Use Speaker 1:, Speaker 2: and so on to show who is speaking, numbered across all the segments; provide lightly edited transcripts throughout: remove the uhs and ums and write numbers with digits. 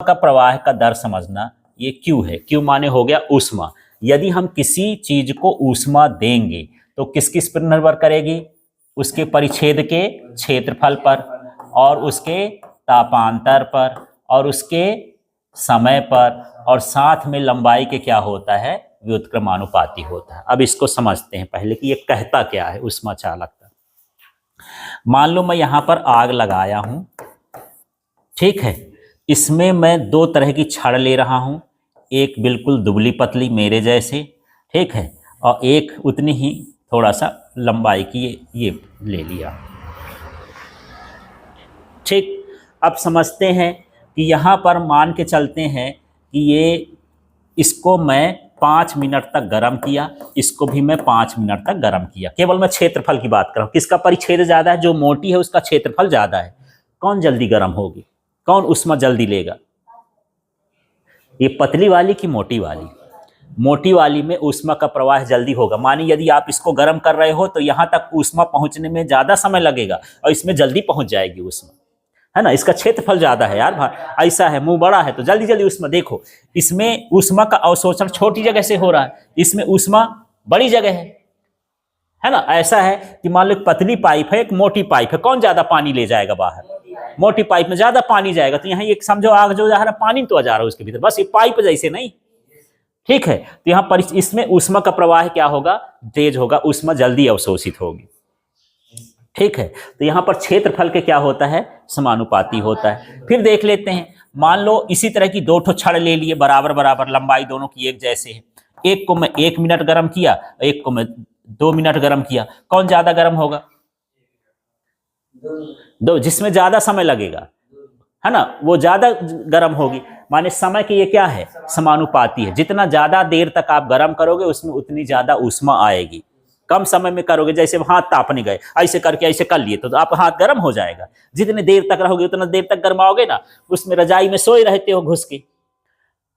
Speaker 1: का प्रवाह का दर समझना, ये Q है। Q माने हो गया ऊष्मा। यदि हम किसी चीज को ऊष्मा देंगे तो किस किस पर निर्भर करेगी? उसके परिच्छेद के क्षेत्रफल पर, और उसके तापांतर पर, और उसके समय पर, और साथ में लंबाई के क्या होता है? व्युत्क्रमानुपाती होता है। अब इसको समझते हैं पहले कि ये कहता क्या है ऊष्मा चालकता। मान लो मैं यहां पर आग लगाया हूं, ठीक है। इसमें मैं दो तरह की छड़ ले रहा हूं, एक बिल्कुल दुबली पतली मेरे जैसे, ठीक है, और एक उतनी ही थोड़ा सा लंबाई की ये ले लिया, ठीक। अब समझते हैं कि यहाँ पर मान के चलते हैं कि इसको मैं 5 मिनट तक गर्म किया, इसको भी मैं 5 मिनट तक गर्म किया। केवल मैं क्षेत्रफल की बात कर रहा हूँ, किसका परिच्छेद ज़्यादा है? जो मोटी है उसका क्षेत्रफल ज़्यादा है। कौन जल्दी गर्म होगी? कौन ऊष्मा जल्दी लेगा? ये पतली वाली की मोटी वाली? मोटी वाली में ऊष्मा का प्रवाह जल्दी होगा। मानिए यदि आप इसको गर्म कर रहे हो तो यहाँ तक ऊष्मा पहुँचने में ज़्यादा समय लगेगा और इसमें जल्दी पहुँच जाएगी ऊष्मा, है ना। इसका क्षेत्रफल ज्यादा है यार, ऐसा है, मुंह बड़ा है तो जल्दी जल्दी ऊष्मा। देखो इसमें ऊष्मा का अवशोषण छोटी जगह से हो रहा है, इसमें ऊष्मा बड़ी जगह है ना। ऐसा है कि मान लो पतली पाइप है, एक मोटी पाइप है, कौन ज्यादा पानी ले जाएगा बाहर? मोटी पाइप में ज्यादा पानी जाएगा। तो यहाँ एक समझो आग जो जा रहा है, पानी तो जा रहा है उसके भीतर, बस ये पाइप जैसे नहीं, ठीक है। तो यहाँ पर इसमें ऊष्मा का प्रवाह क्या होगा? तेज होगा, ऊष्मा जल्दी अवशोषित होगी, ठीक है। तो यहाँ पर क्षेत्रफल के क्या होता है? समानुपाती होता है। फिर देख लेते हैं, मान लो इसी तरह की दो ठो छड़ ले लिए, बराबर बराबर, लंबाई दोनों की एक जैसे है। एक को मैं 1 मिनट गर्म किया, एक को मैं 2 मिनट गर्म किया। कौन ज्यादा गर्म होगा? दो, जिसमें ज्यादा समय लगेगा, है ना, वो ज्यादा गर्म होगी। माने समय की ये क्या है? समानुपाती है। जितना ज्यादा देर तक आप गर्म करोगे उसमें उतनी ज्यादा ऊष्मा आएगी। कम समय में करोगे, जैसे हाथ तापने गए, ऐसे करके ऐसे कर लिए तो आप हाथ गर्म हो जाएगा। जितने देर तक रहोगे उतना देर तक गर्माओगे ना। उसमें रजाई में सोए रहते हो घुस के,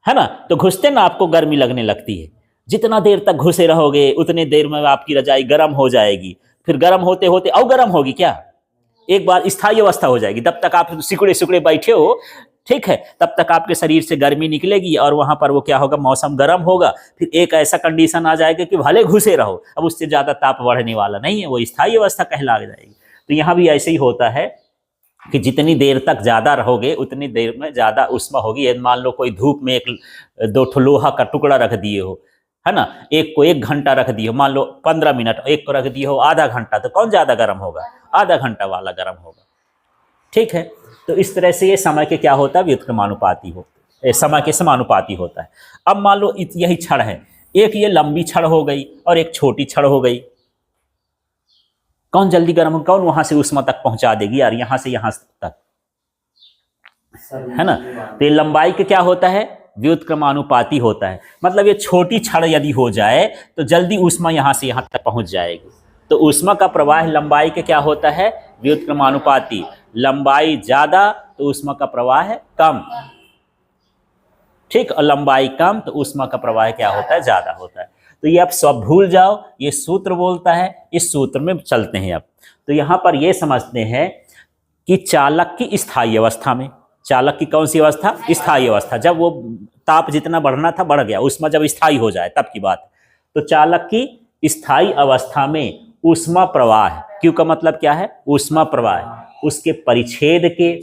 Speaker 1: है ना, तो घुसते ना आपको गर्मी लगने लगती है। जितना देर तक घुसे रहोगे उतने देर में आपकी रजाई गर्म हो जाएगी। फिर गर्म होते होते और गर्म होगी क्या? एक बार स्थायी अवस्था हो जाएगी। तब तक आप सिकुड़े सिकुड़े बैठे हो, ठीक है, तब तक आपके शरीर से गर्मी निकलेगी और वहां पर वो क्या होगा? मौसम गर्म होगा। फिर एक ऐसा कंडीशन आ जाएगा कि भले घुसे रहो, अब उससे ज्यादा ताप बढ़ने वाला नहीं है, वो स्थायी अवस्था कहला जाएगी। तो यहाँ भी ऐसे ही होता है कि जितनी देर तक ज्यादा रहोगे उतनी देर में ज्यादा ऊष्मा होगी। यदि मान लो कोई धूप में एक दो ठो लोहा का टुकड़ा रख दिए हो, है ना, एक को 1 घंटा रख दिए हो, मान लो 15 मिनट, एक को रख दिए हो आधा घंटा, तो कौन ज्यादा गर्म होगा? आधा घंटा वाला गर्म होगा, ठीक है। तो इस तरह से ये समय के क्या होता है? व्युत्क्रमानुपाती हो, समय के समानुपाती होता है। अब मान लो यही छड़ है, एक ये लंबी छड़ हो गई और एक छोटी छड़ हो गई। कौन जल्दी गर्म, कौन वहां से ऊष्मा तक पहुंचा देगी यार, यहां से यहां तक, है ना। तो ये लंबाई के क्या होता है? व्युत्क्रमानुपाती होता है। मतलब ये छोटी छड़ यदि हो जाए तो जल्दी ऊष्मा यहां से यहां तक पहुंच जाएगी। तो ऊष्मा का प्रवाह लंबाई के क्या होता है? व्युत्क्रमानुपाती। लंबाई ज्यादा तो ऊष्मा का प्रवाह कम, ठीक, और लंबाई कम तो ऊष्मा का प्रवाह क्या होता है? ज्यादा होता है। तो ये आप सब भूल जाओ, ये सूत्र बोलता है, इस सूत्र में चलते हैं अब। तो यहां पर ये समझते हैं कि चालक की स्थायी अवस्था में, चालक की कौन सी अवस्था? स्थायी अवस्था। जब वो ताप जितना बढ़ना था बढ़ गया, ऊष्मा जब स्थायी हो जाए तब की बात। तो चालक की स्थायी अवस्था में ऊष्मा प्रवाह, क्यू का मतलब क्या है? ऊष्मा प्रवाह उसके परिच्छेद के,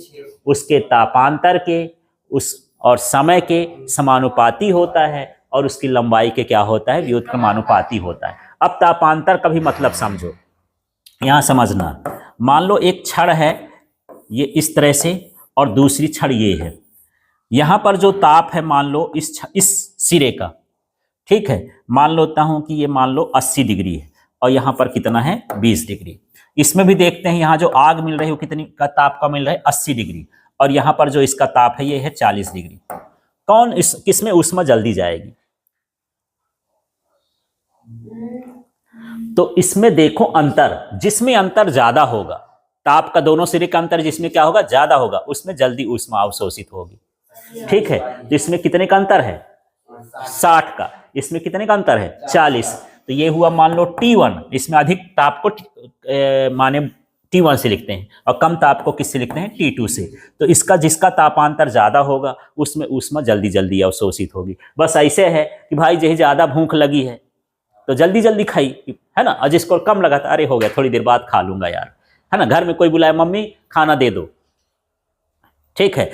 Speaker 1: उसके तापांतर के, उस और समय के समानुपाती होता है, और उसकी लंबाई के क्या होता है? व्युत्क्रमानुपाती होता है। अब तापांतर का भी मतलब समझो, यहां समझना। मान लो एक छड़ है ये इस तरह से और दूसरी छड़ ये है। यहां पर जो ताप है मान लो इस सिरे का, ठीक है, मान लेता हूं कि ये मान लो 80 डिग्री है और यहां पर कितना है? 20 डिग्री। इसमें भी देखते हैं यहां जो आग मिल रही है वो कितनी का ताप का मिल रहा है? 80 डिग्री। और यहां पर जो इसका ताप है ये है 40 डिग्री। कौन किसमें ऊष्मा जल्दी जाएगी? तो इसमें देखो अंतर, जिसमें अंतर ज्यादा होगा, ताप का दोनों सिरे का अंतर जिसमें क्या होगा? ज्यादा होगा, उसमें जल्दी ऊष्मा अवशोषित होगी, ठीक है। तो इसमें कितने का अंतर है? 60 का। इसमें कितने का अंतर है? 40। तो ये हुआ मान लो T1, इसमें अधिक ताप को माने T1 से लिखते हैं, और कम ताप को किससे लिखते हैं? T2 से। तो इसका जिसका तापांतर ज़्यादा होगा उसमें ऊष्मा जल्दी जल्दी अवशोषित होगी। बस ऐसे है कि भाई जही ज़्यादा भूख लगी है तो जल्दी जल्दी खाई, है ना, और जिसको कम लगा था अरे हो गया थोड़ी देर बाद खा लूँगा यार, है ना, घर में कोई बुलाए मम्मी खाना दे दो, ठीक है,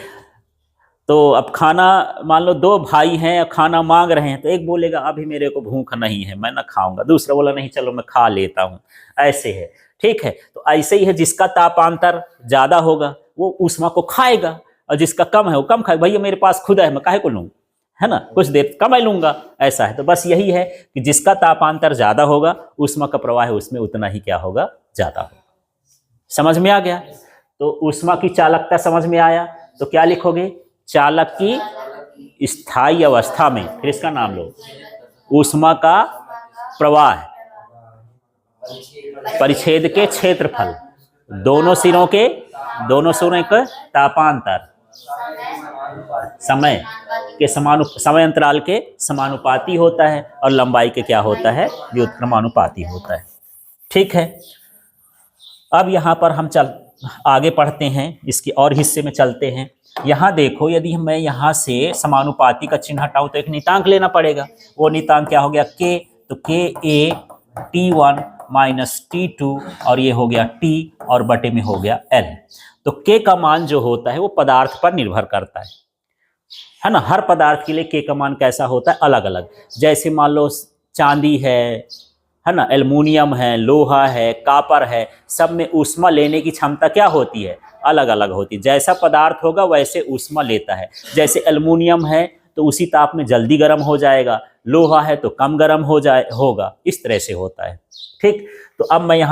Speaker 1: तो अब खाना मान लो 2 भाई हैं खाना मांग रहे हैं, तो एक बोलेगा अभी मेरे को भूख नहीं है मैं ना खाऊंगा, दूसरा बोला नहीं चलो मैं खा लेता हूँ, ऐसे है, ठीक है। तो ऐसे ही है, जिसका तापांतर ज़्यादा होगा वो ऊष्मा को खाएगा, और जिसका कम है वो कम खाएगा। भैया मेरे पास खुद है मैं काहे को लूँ, है ना, कुछ देर कम लूँगा, ऐसा है। तो बस यही है कि जिसका तापांतर ज़्यादा होगा ऊष्मा का प्रवाह है उसमें उतना ही क्या होगा? ज़्यादा होगा। समझ में आ गया? तो ऊष्मा की चालकता समझ में आया, तो क्या लिखोगे? चालक की स्थायी अवस्था में, फिर इसका नाम लो, ऊष्मा का प्रवाह, परिच्छेद के क्षेत्रफल, दोनों सिरों के तापांतर समय के समय अंतराल के समानुपाती होता है, और लंबाई के क्या होता है? व्युत्क्रमानुपाती होता है, ठीक है। अब यहाँ पर हम आगे पढ़ते हैं, इसके और हिस्से में चलते हैं। यहाँ देखो, यदि मैं यहाँ से समानुपाती का चिन्ह हटाऊं तो एक नितांक लेना पड़ेगा। वो नितांक क्या हो गया? K, तो KA T1 माइनस T2, और ये हो गया T, और बटे में हो गया L। तो K का मान जो होता है वो पदार्थ पर निर्भर करता है ना। हर पदार्थ के लिए K का मान कैसा होता है? अलग अलग। जैसे मान लो चांदी है ना, एल्युमिनियम है, लोहा है, कॉपर है, सब में ऊष्मा लेने की क्षमता क्या होती है? अलग अलग होती है। जैसा पदार्थ होगा वैसे ऊष्मा लेता है। जैसे एल्युमिनियम है तो उसी ताप में जल्दी गर्म हो जाएगा, लोहा है तो कम गर्म होगा, इस तरह से होता है, ठीक। तो अब मैं यहाँ